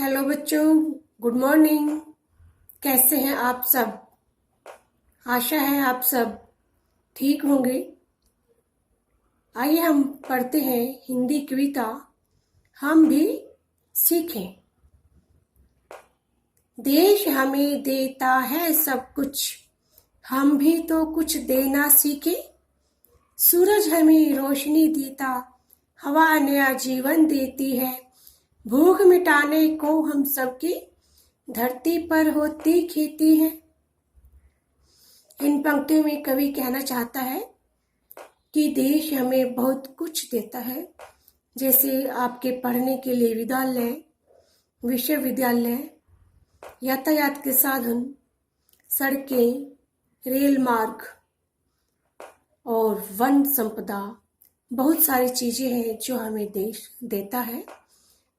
Hello बच्चों, good morning. कैसे हैं आप सब? आशा है आप सब ठीक होंगे। आइए हम पढ़ते हैं हिंदी कविता हम भी सीखें। देश हमें देता है सब कुछ, हम भी तो कुछ देना सीखें। सूरज हमें रोशनी देता, हवा नया जीवन देती है। भूख मिटाने को हम सबकी धरती पर होती खेती है। इन पंक्तियों में कवि कहना चाहता है कि देश हमें बहुत कुछ देता है, जैसे आपके पढ़ने के लिए विद्यालय, विश्वविद्यालय, यातायात के साधन, सड़कें, रेल मार्ग और वन संपदा। बहुत सारी चीजें हैं जो हमें देश देता है।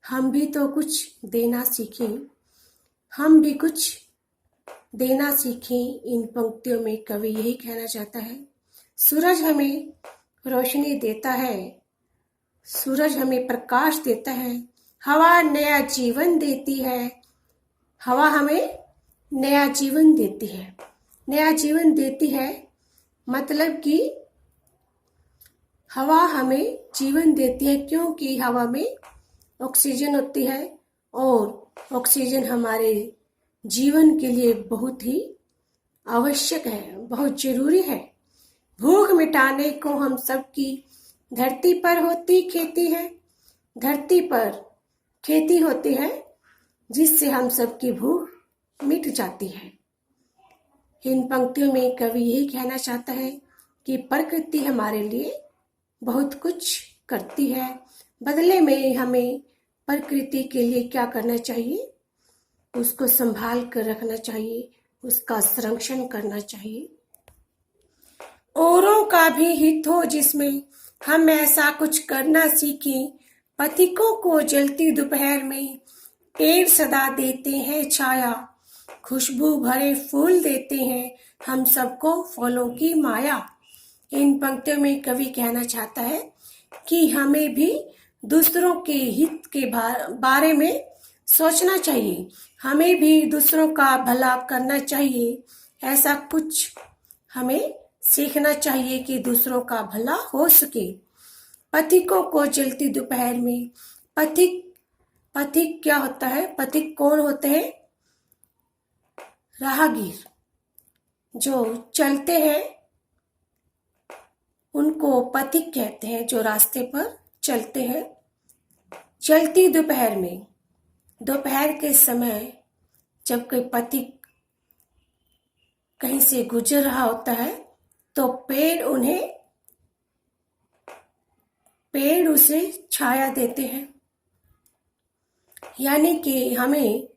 हम भी तो कुछ देना सीखें, हम भी कुछ देना सीखें। इन पंक्तियों में कवि यही कहना चाहता है। सूरज हमें रोशनी देता है, सूरज हमें प्रकाश देता है। हवा नया जीवन देती है, हवा हमें नया जीवन देती है। नया जीवन देती है मतलब कि हवा हमें जीवन देती है, क्योंकि हवा में ऑक्सीजन होती है और ऑक्सीजन हमारे जीवन के लिए बहुत ही आवश्यक है, बहुत जरूरी है। भूख मिटाने को हम सबकी धरती पर होती खेती है। धरती पर खेती होती है जिससे हम सबकी भूख मिट जाती है। इन पंक्तियों में कवि यही कहना चाहता है कि प्रकृति हमारे लिए बहुत कुछ करती है, बदले में हमें प्रकृति के लिए क्या करना चाहिए? उसको संभाल कर रखना चाहिए, उसका संरक्षण करना चाहिए। औरों का भी हित हो जिसमें हम ऐसा कुछ करना सीखें। पथिकों को जलती दोपहर में पेड़ सदा देते हैं छाया। खुशबू भरे फूल देते हैं हम सबको फलों की माया। इन पंक्तियों में कवि कहना चाहता है कि हमें भी दूसरों के हित के बारे में सोचना चाहिए, हमें भी दूसरों का भला करना चाहिए। ऐसा कुछ हमें सीखना चाहिए कि दूसरों का भला हो सके। पथिकों को जलती दोपहर में, पथिक क्या होता है? पथिक कौन होते हैं? राहगीर जो चलते हैं उनको पथिक कहते हैं, जो रास्ते पर चलते हैं। चलती दोपहर में, दोपहर के समय जब कोई पथिक कहीं से गुजर रहा होता है तो पेड़ उसे छाया देते हैं, यानी कि हमें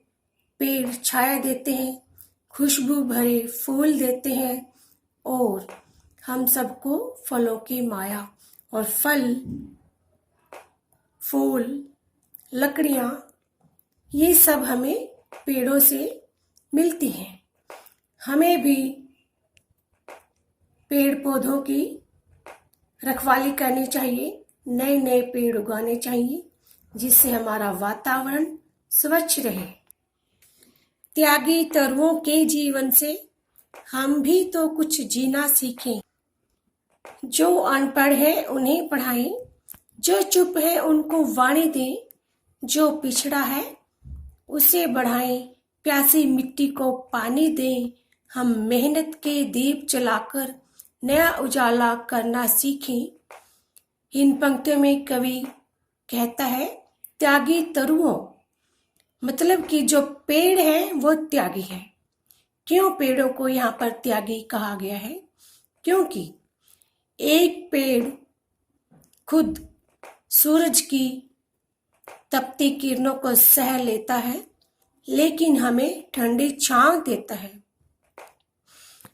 पेड़ छाया देते हैं, खुशबू भरे फूल देते हैं और हम सबको फलों की माया। और फल, फूल, लकड़ियां, ये सब हमें पेड़ों से मिलती हैं। हमें भी पेड़ पौधों की रखवाली करनी चाहिए, नए नए पेड़ उगाने चाहिए जिससे हमारा वातावरण स्वच्छ रहे। त्यागी तरुओं के जीवन से हम भी तो कुछ जीना सीखें। जो अनपढ़ है उन्हें पढ़ाएं, जो चुप है उनको वाणी दें, जो पिछड़ा है उसे बढ़ाएं, प्यासी मिट्टी को पानी दें। हम मेहनत के दीप जलाकर नया उजाला करना सीखें। इन पंक्तियों में कवि कहता है त्यागी तरुओं, मतलब कि जो पेड़ है वो त्यागी है। क्यों पेड़ों को यहाँ पर त्यागी कहा गया है? क्योंकि एक पेड़ खुद सूरज की तपती किरणों को सह लेता है, लेकिन हमें ठंडी छांव देता है,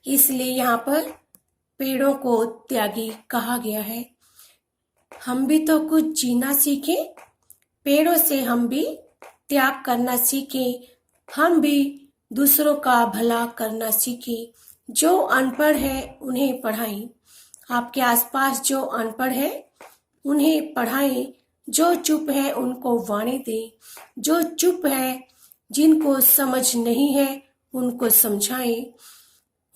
इसलिए यहाँ पर पेड़ों को त्यागी कहा गया है। हम भी तो कुछ जीना सीखें, पेड़ों से हम भी त्याग करना सीखें, हम भी दूसरों का भला करना सीखें। जो अनपढ़ है उन्हें पढ़ाएं, आपके आसपास जो अनपढ़ है उन्हें पढ़ाएं, जो चुप है उनको वाणी दे, जो चुप है जिनको समझ नहीं है उनको समझाएं,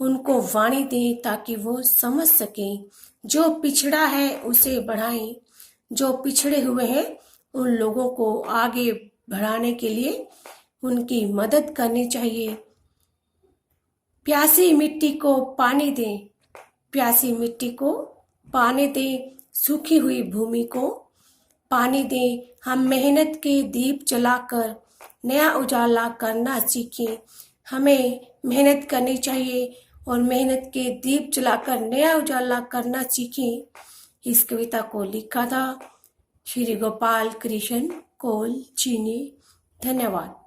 उनको वाणी दें ताकि वो समझ सकें। जो पिछड़ा है उसे बढ़ाएं, जो पिछड़े हुए हैं उन लोगों को आगे बढ़ाने के लिए उनकी मदद करनी चाहिए। प्यासी मिट्टी को पानी दें, प्यासी मिट्टी को पानी दें, सूखी हुई भूमि को पानी दें। हम मेहनत के दीप जलाकर नया उजाला करना सीखें। हमें मेहनत करनी चाहिए और मेहनत के दीप जलाकर नया उजाला करना सीखें। इस कविता को लिखा था श्री गोपाल कृष्ण कोल जी ने। धन्यवाद।